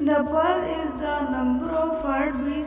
the pulse is the number of heartbeats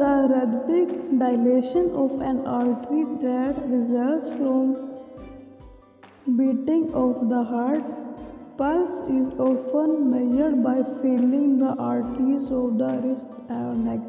the rhythmic dilation of an artery that results from beating of the heart. Pulse is often measured by feeling the arteries of the wrist or neck.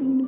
3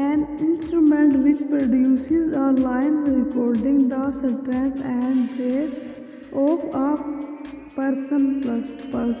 an instrument which produces a line recording the strength and rate of a person's pulse،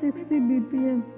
60 BPM،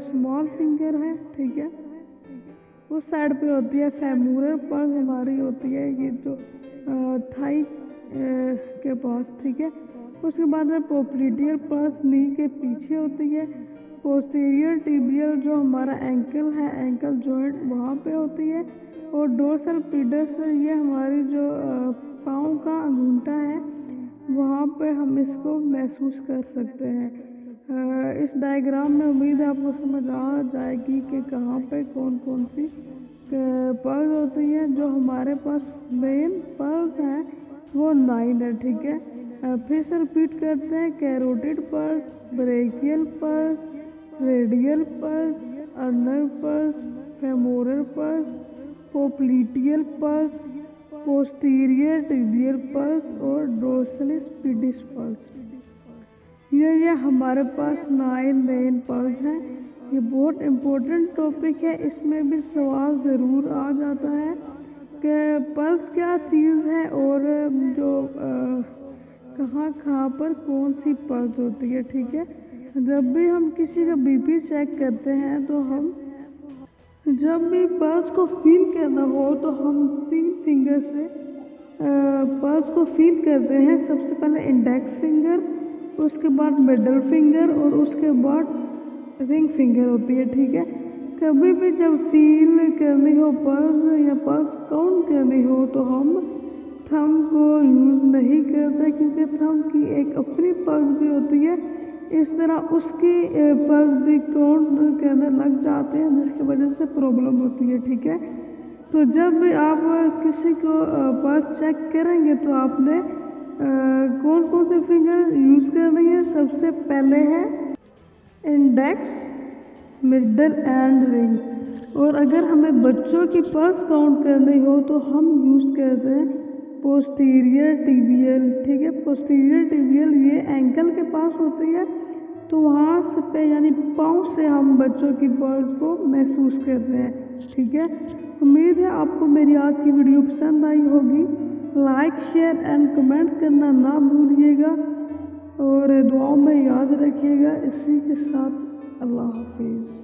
small finger है, ठीक है। उस side पे होती है femoral pulse, हमारी होती है ये जो थाई के पास, ठीक है। उसके बाद में पोप्लिटियल पल्स नी के पीछे होती है। पोस्टीरियर टिबियल जो हमारा एंकल है, एंकल जॉइंट वहाँ पे होती है। और डोर्सल पीडस ये हमारी जो पाँव का अंगूठा है, वहाँ पे हम इसको महसूस कर सकते हैं। इस डायग्राम में उम्मीद है आपको समझ आ जाएगी कि कहाँ पे कौन कौन सी पल्स होती है। जो हमारे पास मेन पल्स है वो 9 है, ठीक है। फिर से रिपीट करते हैं, carotid pulse, brachial pulse, radial pulse, ulnar pulse, femoral pulse, popliteal pulse, posterior tibial pulse और डोर्सलिस पीडिस पल्स। ये हमारे पास 9 मेन पल्स हैं। ये बहुत इम्पोर्टेंट टॉपिक है, इसमें भी सवाल ज़रूर आ जाता है कि पल्स क्या चीज़ है और जो कहाँ पर कौन सी पल्स होती है, ठीक है। जब भी हम किसी का बीपी चेक करते हैं तो हम जब भी पल्स को फील करना हो तो हम 3 फिंगर से पल्स को फील करते हैं। सबसे पहले इंडेक्स फिंगर, उसके बाद मिडल फिंगर और उसके बाद रिंग फिंगर होती है, ठीक है। कभी भी जब फील करनी हो पल्स या पल्स काउंट करनी हो तो हम थंब को यूज़ नहीं करते, क्योंकि थंब की एक अपनी पल्स भी होती है। इस तरह उसकी पल्स भी काउंट करने लग जाते हैं, जिसकी वजह से प्रॉब्लम होती है, ठीक है। तो जब भी आप किसी को पल्स चेक करेंगे तो आपने कौन कौन से फिंगर यूज़ करनी है। सबसे पहले है इंडेक्स, मिडल एंड रिंग। और अगर हमें बच्चों की पल्स काउंट करनी हो तो हम यूज़ करते हैं पोस्टीरियर टिबियल, ठीक है। पोस्टीरियर टिबियल ये एंकल के पास होती है, तो वहाँ से पे यानी पाँव से हम बच्चों की पल्स को महसूस करते हैं, ठीक है। उम्मीद है आपको मेरी आज की वीडियो पसंद आई होगी। लाइक, शेयर एंड कमेंट करना ना भूलिएगा और दुआओं में याद रखिएगा। इसी के साथ अल्लाह हाफिज़।